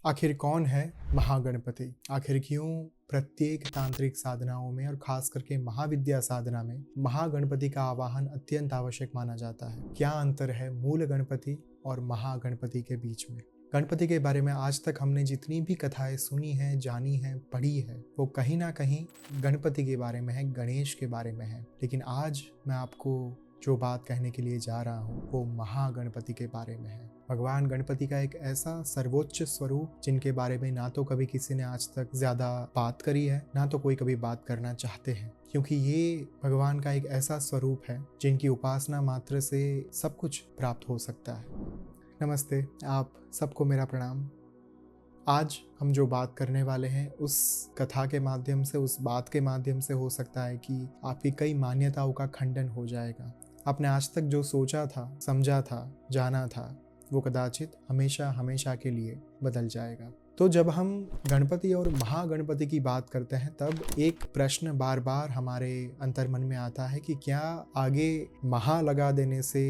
आखिर कौन है महागणपति? आखिर क्यों प्रत्येक तांत्रिक साधनाओं में और खास करके महाविद्या साधना में महागणपति का आवाहन अत्यंत आवश्यक माना जाता है? क्या अंतर है मूल गणपति और महागणपति के बीच में? गणपति के बारे में आज तक हमने जितनी भी कथाएं सुनी हैं, जानी हैं, पढ़ी है, वो कहीं ना कहीं गणपति के बारे में है, गणेश के बारे में है। लेकिन आज मैं आपको जो बात कहने के लिए जा रहा हूँ वो महागणपति के बारे में है। भगवान गणपति का एक ऐसा सर्वोच्च स्वरूप जिनके बारे में ना तो कभी किसी ने आज तक ज्यादा बात करी है, ना तो कोई कभी बात करना चाहते हैं, क्योंकि ये भगवान का एक ऐसा स्वरूप है जिनकी उपासना मात्र से सब कुछ प्राप्त हो सकता है। नमस्ते, आप सबको मेरा प्रणाम। आज हम जो बात करने वाले हैं उस कथा के माध्यम से, उस बात के माध्यम से हो सकता है कि आपकी कई मान्यताओं का खंडन हो जाएगा। आपने आज तक जो सोचा था, समझा था, जाना था, वो कदाचित हमेशा हमेशा के लिए बदल जाएगा। तो जब हम गणपति और महागणपति की बात करते हैं तब एक प्रश्न बार बार हमारे अंतर्मन में आता है कि क्या आगे महा लगा देने से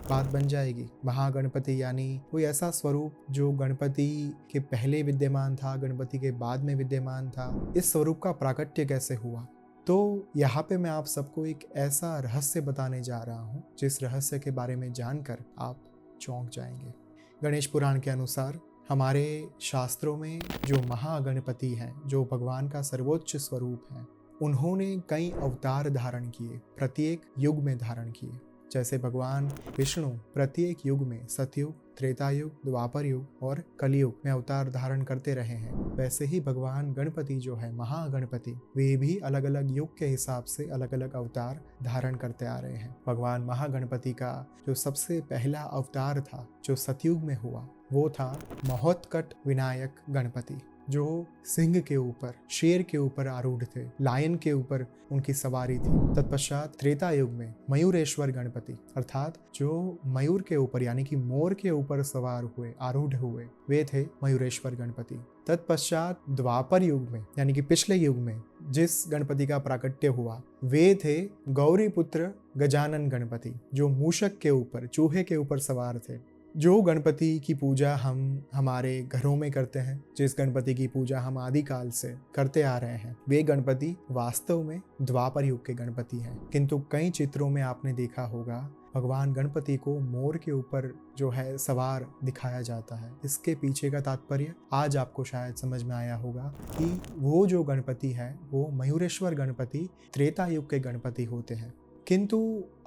बात बन जाएगी? महागणपति यानी कोई ऐसा स्वरूप जो गणपति के पहले विद्यमान था, गणपति के बाद में विद्यमान था, इस स्वरूप का प्राकट्य कैसे हुआ? तो यहाँ पे मैं आप सबको एक ऐसा रहस्य बताने जा रहा हूँ जिस रहस्य के बारे में जानकर आप चौंक जाएंगे। गणेश पुराण के अनुसार हमारे शास्त्रों में जो महागणपति हैं, जो भगवान का सर्वोच्च स्वरूप है, उन्होंने कई अवतार धारण किए, प्रत्येक युग में धारण किए। जैसे भगवान विष्णु प्रत्येक युग में सतयुग, त्रेता युग, द्वापर युग और कलयुग में अवतार धारण करते रहे हैं, वैसे ही भगवान गणपति जो है महागणपति, वे भी अलग अलग युग के हिसाब से अलग अलग अवतार धारण करते आ रहे हैं। भगवान महागणपति का जो सबसे पहला अवतार था जो सतयुग में हुआ वो था महोत्कट विनायक गणपति, जो सिंह के ऊपर, शेर के ऊपर आरूढ़ थे, लायन के ऊपर उनकी सवारी थी। तत्पश्चात त्रेता युग में मयूरेश्वर गणपति, अर्थात जो मयूर के ऊपर यानी कि मोर के ऊपर सवार हुए, आरूढ़ हुए, वे थे मयूरेश्वर गणपति। तत्पश्चात द्वापर युग में यानी कि पिछले युग में जिस गणपति का प्राकट्य हुआ वे थे गौरी पुत्र गजानन गणपति, जो मूषक के ऊपर, चूहे के ऊपर सवार थे। जो गणपति की पूजा हम हमारे घरों में करते हैं, जिस गणपति की पूजा हम आदिकाल से करते आ रहे हैं, वे गणपति वास्तव में द्वापर युग के गणपति हैं। किंतु कई चित्रों में आपने देखा होगा भगवान गणपति को मोर के ऊपर जो है सवार दिखाया जाता है। इसके पीछे का तात्पर्य आज आपको शायद समझ में आया होगा कि वो जो गणपति है वो मयूरेश्वर गणपति त्रेता युग के गणपति होते हैं। किंतु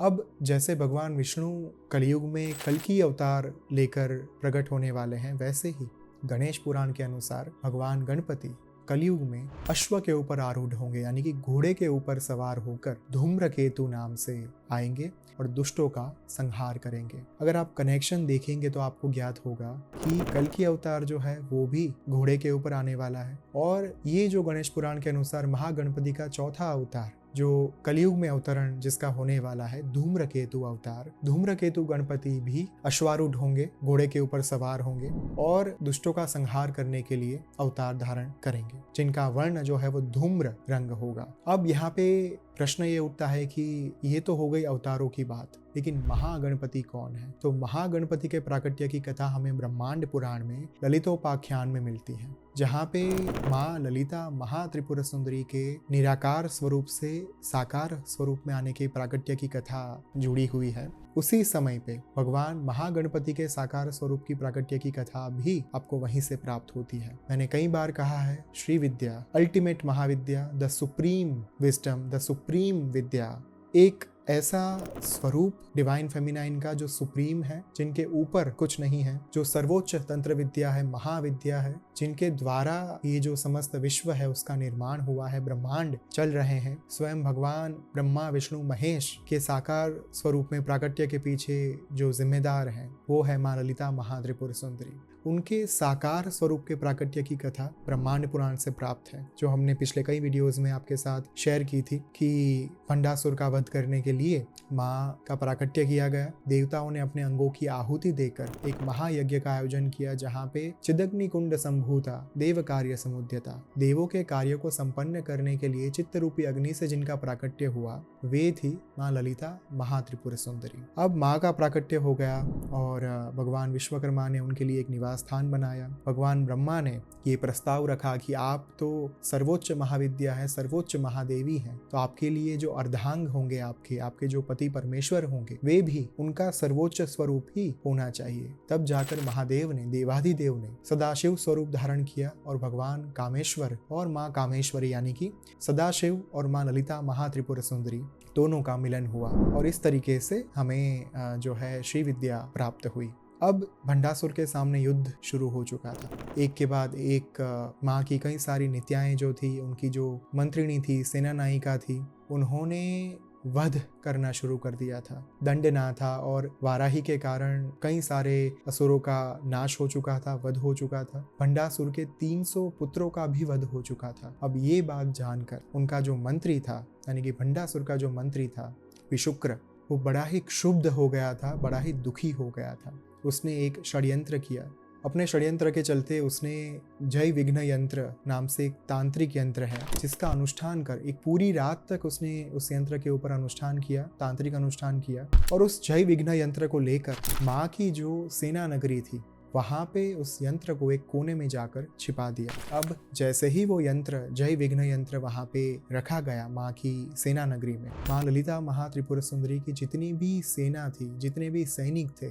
अब जैसे भगवान विष्णु कलयुग में कल्कि अवतार लेकर प्रकट होने वाले हैं, वैसे ही गणेश पुराण के अनुसार भगवान गणपति कलयुग में अश्व के ऊपर आरूढ़ होंगे, यानी कि घोड़े के ऊपर सवार होकर धूम्रकेतु नाम से आएंगे और दुष्टों का संहार करेंगे। अगर आप कनेक्शन देखेंगे तो आपको ज्ञात होगा कि कल्कि अवतार जो है वो भी घोड़े के ऊपर आने वाला है, और ये जो गणेश पुराण के अनुसार महागणपति का चौथा अवतार जो कलयुग में अवतरण जिसका होने वाला है, धूम्रकेतु अवतार, धूम्रकेतु गणपति भी अश्वारूढ़ होंगे, घोड़े के ऊपर सवार होंगे और दुष्टों का संहार करने के लिए अवतार धारण करेंगे, जिनका वर्ण जो है वो धूम्र रंग होगा। अब यहाँ पे प्रश्न ये उठता है कि ये तो हो गई अवतारों की बात, लेकिन महागणपति कौन है? तो महागणपति के प्राकट्य की कथा हमें ब्रह्मांड पुराण में ललितोपाख्यान में मिलती है, जहाँ पे माँ ललिता महात्रिपुर सुंदरी के निराकार स्वरूप से साकार स्वरूप में आने की प्राकट्य की कथा जुड़ी हुई है। उसी समय पे भगवान महागणपति के साकार स्वरूप की प्राकट्य की कथा भी आपको वहीं से प्राप्त होती है। मैंने कई बार कहा है, Shri Vidya, ultimate Mahavidya, the supreme wisdom, the supreme Vidya, एक ऐसा स्वरूप डिवाइन फेमिनाइन का जो सुप्रीम है, जिनके ऊपर कुछ नहीं है, जो सर्वोच्च तंत्र विद्या है, महाविद्या है, जिनके द्वारा ये जो समस्त विश्व है उसका निर्माण हुआ है, ब्रह्मांड चल रहे हैं। स्वयं भगवान ब्रह्मा विष्णु महेश के साकार स्वरूप में प्राकट्य के पीछे जो जिम्मेदार हैं वो है माँ ललिता महात्रिपुर सुंदरी। उनके साकार स्वरूप के प्राकट्य की कथा ब्रह्मांड पुराण से प्राप्त है, जो हमने पिछले कई वीडियोस में आपके साथ शेयर की थी कि भंडासुर का वध करने के लिए माँ का प्राकट्य किया गया। देवताओं ने अपने अंगों की आहुति देकर एक महायज्ञ का आयोजन किया, जहाँ पे चिदग्नि कुंड संभूता देव कार्य समुद्यता, देवों के कार्यों को संपन्न करने के लिए चित्त रूपी अग्नि से जिनका प्राकट्य हुआ वे थी माँ ललिता महात्रिपुर सुंदरी। अब माँ का प्राकट्य हो गया और भगवान विश्वकर्मा ने उनके लिए एक निवास निवास स्थान बनाया। भगवान ब्रह्मा ने ये प्रस्ताव रखा कि आप तो सर्वोच्च महाविद्या है, सर्वोच्च महादेवी हैं, तो आपके लिए जो अर्धांग होंगे, आपके जो पति परमेश्वर होंगे, वे भी उनका सर्वोच्च स्वरूप ही होना चाहिए। तब जाकर महादेव ने, देवाधिदेव ने सदाशिव स्वरूप धारण किया और भगवान कामेश्वर और माँ कामेश्वरी यानी कि सदाशिव और माँ ललिता महात्रिपुर सुंदरी दोनों का मिलन हुआ और इस तरीके से हमें जो है श्री विद्या प्राप्त हुई। अब भंडासुर के सामने युद्ध शुरू हो चुका था। एक के बाद एक माँ की कई सारी नित्याएं जो थी, उनकी जो मंत्रिणी थी, सेना नायिका थी, उन्होंने वध करना शुरू कर दिया था। दंडना था और वाराही के कारण कई सारे असुरों का नाश हो चुका था, वध हो चुका था। भंडासुर के 300 पुत्रों का भी वध हो चुका था। अब ये बात जानकर उनका जो मंत्री था, यानी कि भंडासुर का जो मंत्री था विशुक्र, वो बड़ा ही क्षुब्ध हो गया था, बड़ा ही दुखी हो गया था। उसने एक षड्यंत्र किया। अपने षड्यंत्र के चलते उसने जय विघ्न यंत्र नाम से एक तांत्रिक यंत्र है, जिसका अनुष्ठान कर एक पूरी रात तक उसने उस यंत्र के ऊपर अनुष्ठान किया, तांत्रिक अनुष्ठान किया, और उस जय विघ्न यंत्र को लेकर माँ की जो सेना नगरी थी वहां पे उस यंत्र को एक कोने में जाकर छिपा दिया। अब जैसे ही वो यंत्र, जय विघ्न यंत्र वहां पे रखा गया माँ की सेना नगरी में, माँ ललिता महात्रिपुर सुंदरी की जितनी भी सेना थी, जितने भी सैनिक थे,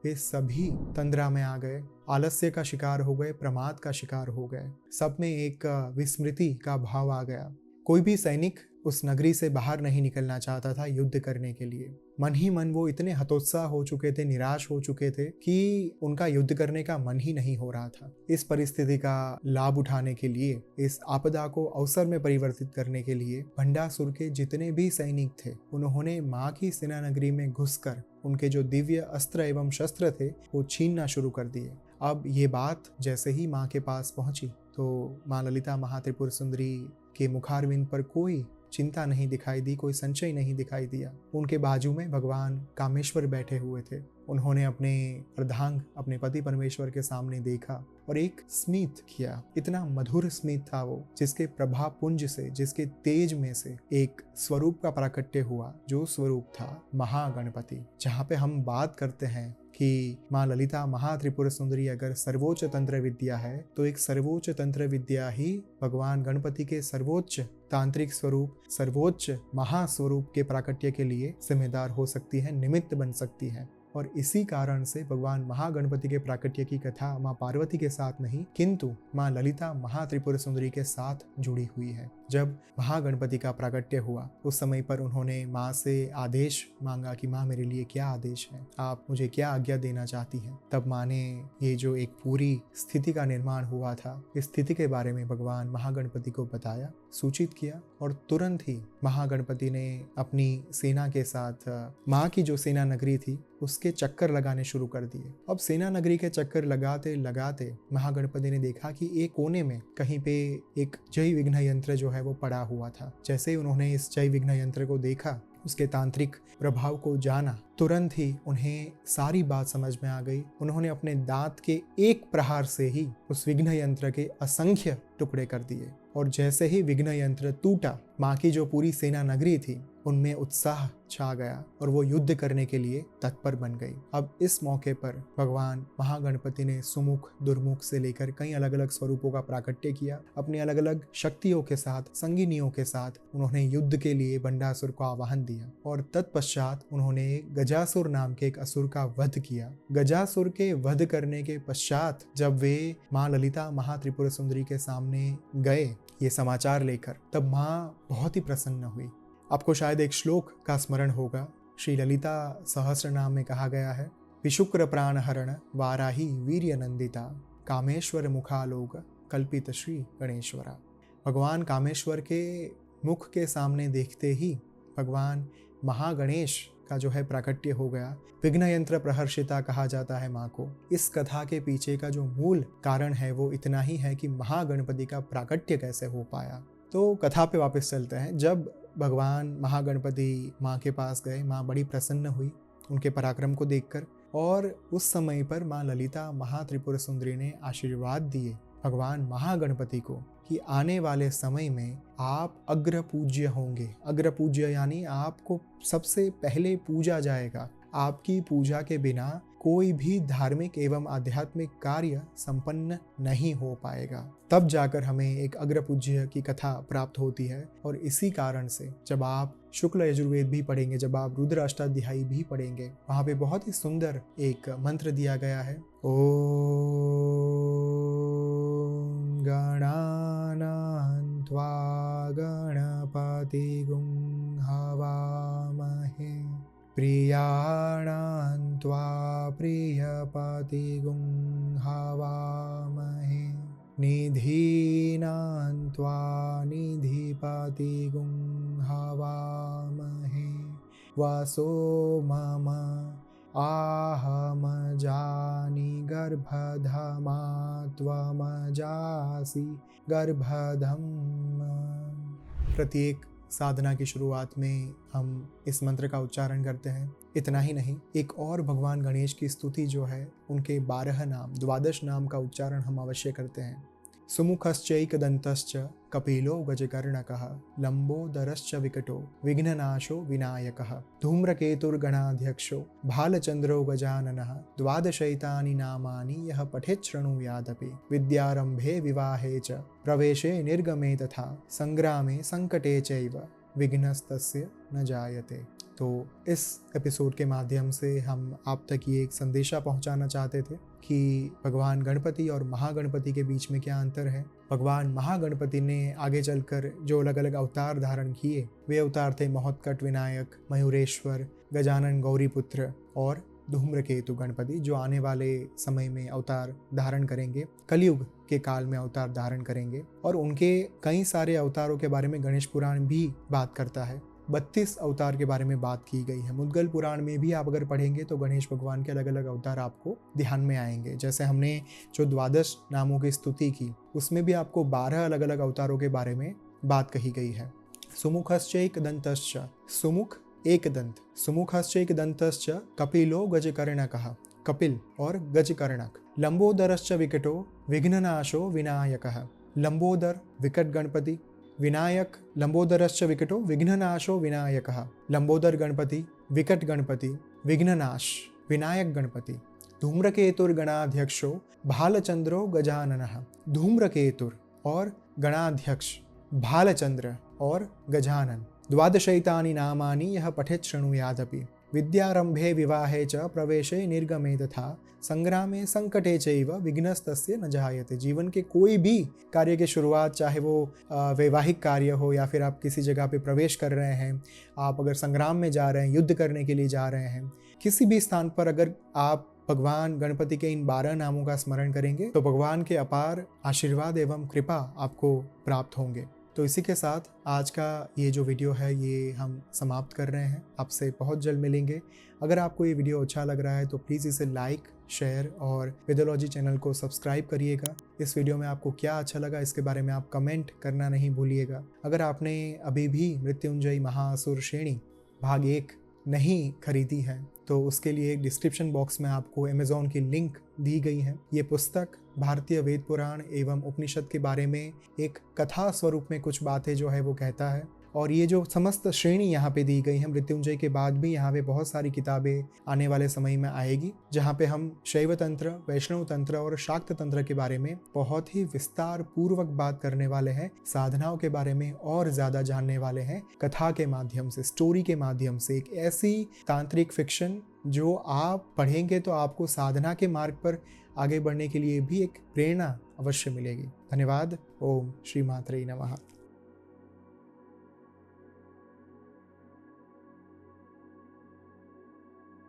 वे सभी तंद्रा में आ गए, आलस्य का शिकार हो गए, प्रमाद का शिकार हो गए। सब में एक विस्मृति का भाव आ गया। कोई भी सैनिक उस नगरी से बाहर नहीं निकलना चाहता था युद्ध करने के लिए। मन ही मन वो इतने हतोत्साह हो चुके थे, निराश हो चुके थे कि उनका युद्ध करने का मन ही नहीं हो रहा था। इस परिस्थिति का लाभ उठाने के लिए, इस आपदा को अवसर में परिवर्तित करने के लिए भंडासुर के जितने भी सैनिक थे, उन्होंने माँ की सेना नगरी में घुसकर उनके जो दिव्य अस्त्र एवं शस्त्र थे वो छीनना शुरू कर दिए। अब ये बात जैसे ही माँ के पास पहुंची तो माँ ललिता महात्रिपुर सुंदरी के मुखारविंद पर कोई चिंता नहीं दिखाई दी, कोई संशय नहीं दिखाई दिया। उनके बाजू में भगवान कामेश्वर बैठे हुए थे। उन्होंने अपने अर्धांग, अपने पति परमेश्वर के सामने देखा और एक स्मित किया। इतना मधुर स्मित था वो, जिसके प्रभा पुंज से, जिसके तेज में से एक स्वरूप का प्राकट्य हुआ, जो स्वरूप था महागणपति। जहाँ पे हम बात करते हैं कि माँ ललिता महात्रिपुर सुंदरी अगर सर्वोच्च तंत्र विद्या है, तो एक सर्वोच्च तंत्र विद्या ही भगवान गणपति के सर्वोच्च तांत्रिक स्वरूप, सर्वोच्च महास्वरूप के प्राकट्य के लिए जिम्मेदार हो सकती है, निमित्त बन सकती है। और इसी कारण से भगवान महागणपति के प्राकट्य की कथा माँ पार्वती के साथ नहीं, किंतु माँ ललिता महात्रिपुर सुंदरी के साथ जुड़ी हुई है। जब महागणपति का प्राकट्य हुआ, उस समय पर उन्होंने माँ से आदेश मांगा कि माँ मेरे लिए क्या आदेश है, आप मुझे क्या आज्ञा देना चाहती हैं। तब माँ ने ये जो एक पूरी स्थिति का निर्माण हुआ था, इस स्थिति के बारे में भगवान महागणपति को बताया, सूचित किया, और तुरंत ही महागणपति ने अपनी सेना के साथ माँ की जो सेना नगरी थी उसके चक्कर लगाने शुरू कर दिए। अब सेना नगरी के चक्कर लगाते लगाते महागणपति ने देखा कि एक कोने में कहीं पे एक जय विघ्न यंत्र जो है वो पड़ा हुआ था। जैसे ही उन्होंने इस जय विघ्न यंत्र को देखा, उसके तांत्रिक प्रभाव को जाना, तुरंत ही उन्हें सारी बात समझ में आ गई। उन्होंने अपने दांत के एक प्रहार से ही उस विघ्न यंत्र के असंख्य टुकड़े कर दिए और जैसे ही विघ्न यंत्र टूटा, माँ की जो पूरी सेना नगरी थी उनमें उत्साह छा गया और वो युद्ध करने के लिए तत्पर बन गई। अब इस मौके पर भगवान महागणपति ने सुमुख, दुर्मुख से लेकर कई अलग अलग स्वरूपों का प्राकट्य किया। अपनी अलग अलग शक्तियों के साथ, संगिनियों के साथ उन्होंने युद्ध के लिए भंडासुर को आह्वान दिया और तत्पश्चात उन्होंने गजासुर नाम के एक असुर का वध किया। गजासुर के वध करने के पश्चात जब वे माँ ललिता महात्रिपुर सुंदरी के सामने गए ये समाचार लेकर, तब माँ बहुत ही प्रसन्न हुई। आपको शायद एक श्लोक का स्मरण होगा, श्री ललिता सहस्र नाम में कहा गया है, विशुक्र प्राण हरण वाराही वीर्य नंदिता कामेश्वर मुखालोक कल्पित श्री गणेश्वरा। भगवान कामेश्वर के मुख के सामने देखते ही भगवान महागणेश का जो है प्राकट्य हो गया। विघ्न यंत्र प्रहर्षिता कहा जाता है माँ को। इस कथा के पीछे का जो मूल कारण है वो इतना ही है कि महागणपति का प्राकट्य कैसे हो पाया। तो कथा पे वापस चलते हैं। जब भगवान महागणपति माँ के पास गए, माँ बड़ी प्रसन्न हुई उनके पराक्रम को देखकर, और उस समय पर माँ ललिता महात्रिपुर सुंदरी ने आशीर्वाद दिए भगवान महागणपति को कि आने वाले समय में आप अग्र पूज्य होंगे। अग्र पूज्य यानी आपको सबसे पहले पूजा जाएगा। आपकी पूजा के बिना कोई भी धार्मिक एवं आध्यात्मिक कार्य संपन्न नहीं हो पाएगा। तब जाकर हमें एक अग्र पूज्य की कथा प्राप्त होती है। और इसी कारण से जब आप शुक्ल यजुर्वेद भी पढ़ेंगे, जब आप रुद्र अष्टाध्यायी भी पढ़ेंगे, वहाँ पे बहुत ही सुंदर एक मंत्र दिया गया है। ओम गणानां त्वा गणपतिगुं हवामहे प्रियाणां त्वा प्रियपतिगुं हवामहे निधीनां त्वा निधिपतिगुं हवामहे वसो मम आहमजानि गर्भधमा त्वमजासि गर्भधम्। प्रत्येक साधना की शुरुआत में हम इस मंत्र का उच्चारण करते हैं। इतना ही नहीं, एक और भगवान गणेश की स्तुति जो है, उनके 12 नाम 12 नाम का उच्चारण हम अवश्य करते हैं। सुमुखश्चैकदन्तश्च कपिलो गजकर्णकः लंबोदरश्च विकटो विघ्ननाशो विनायकः धूम्रकेतुर्गणाध्यक्षो भालचंद्रो गजाननः द्वादशैतानि नामानि यः पठेत् शृणुयादपि विद्यारंभे विवाहे च प्रवेशे निर्गमे तथा संग्रामे संकटे चैव विघ्नस्तस्य न जायते। तो इस एपिसोड के माध्यम से हम आप तक ये एक संदेशा पहुंचाना चाहते थे कि भगवान गणपति और महागणपति के बीच में क्या अंतर है। भगवान महागणपति ने आगे चलकर जो अलग अलग अवतार धारण किए, वे अवतार थे महोत्कट विनायक, मयूरेश्वर, गजानन गौरीपुत्र और धूम्रकेतु गणपति, जो आने वाले समय में अवतार धारण करेंगे, कलयुग के काल में अवतार धारण करेंगे। और उनके कई सारे अवतारों के बारे में गणेश पुराण भी बात करता है। 32 अवतार के बारे में बात की गई है। मुद्गल पुराण में भी आप अगर पढ़ेंगे तो गणेश भगवान के अलग अलग अवतार आपको ध्यान में आएंगे। जैसे हमने जो 12 नामों की स्तुति की, उसमें भी आपको 12 अलग अलग अवतारों के बारे में बात कही गई है। सुमुखश्चैकदन्तश्च, सुमुख एक दंत, सुमुखश्चैकदन्तश्च कपिलो गजकर्णकः, कपिल और गजकर्णक, लंबोदरश्च विकटो विघ्ननाशो विनायकः, लंबोदर विकट गणपति, विनायक लंबोदरश्च विकटो विघ्ननाशो विनायकः, लंबोदर गणपति, विकट गणपति, विघ्ननाश विनायक गणपति, धूम्रकेतुर्गणाध्यक्षो भालचंद्रो गजाननः, धूम्रकेतुर और गणाध्यक्ष भालचंद्र और गजानन, द्वादशैतानि नामानि यः पठेत् शृणुयादपि विद्यारंभे विवाहे च प्रवेशे निर्गमे तथा संग्रामे संकटे चैव विघ्नस्तस्य न जायते। जीवन के कोई भी कार्य की शुरुआत, चाहे वो वैवाहिक कार्य हो या फिर आप किसी जगह पे प्रवेश कर रहे हैं, आप अगर संग्राम में जा रहे हैं, युद्ध करने के लिए जा रहे हैं, किसी भी स्थान पर अगर आप भगवान गणपति के इन 12 नामों का स्मरण करेंगे तो भगवान के अपार आशीर्वाद एवं कृपा आपको प्राप्त होंगे। तो इसी के साथ आज का ये जो वीडियो है ये हम समाप्त कर रहे हैं। आपसे बहुत जल्द मिलेंगे। अगर आपको ये वीडियो अच्छा लग रहा है तो प्लीज़ इसे लाइक, शेयर और वेदोलॉजी चैनल को सब्सक्राइब करिएगा। इस वीडियो में आपको क्या अच्छा लगा इसके बारे में आप कमेंट करना नहीं भूलिएगा। अगर आपने अभी भी मृत्युंजय महाअसुर श्रेणी भाग 1 नहीं खरीदी है तो उसके लिए डिस्क्रिप्शन बॉक्स में आपको अमेज़ॉन की लिंक दी गई है। ये पुस्तक भारतीय वेद पुराण एवं उपनिषद के बारे में एक कथा स्वरूप में कुछ बातें जो है वो कहता है। और ये जो समस्त श्रेणी यहाँ पे दी गई है, मृत्युंजय के बाद भी यहाँ पे बहुत सारी किताबें आने वाले समय में आएगी, जहाँ पे हम शैव तंत्र, वैष्णव तंत्र और शाक्त तंत्र के बारे में बहुत ही विस्तार पूर्वक बात करने वाले हैं। साधनाओं के बारे में और ज़्यादा जानने वाले हैं कथा के माध्यम से, स्टोरी के माध्यम से। एक ऐसी तांत्रिक फिक्शन जो आप पढ़ेंगे तो आपको साधना के मार्ग पर आगे बढ़ने के लिए भी एक प्रेरणा अवश्य मिलेगी। धन्यवाद। ओम श्री मात्रे नमः।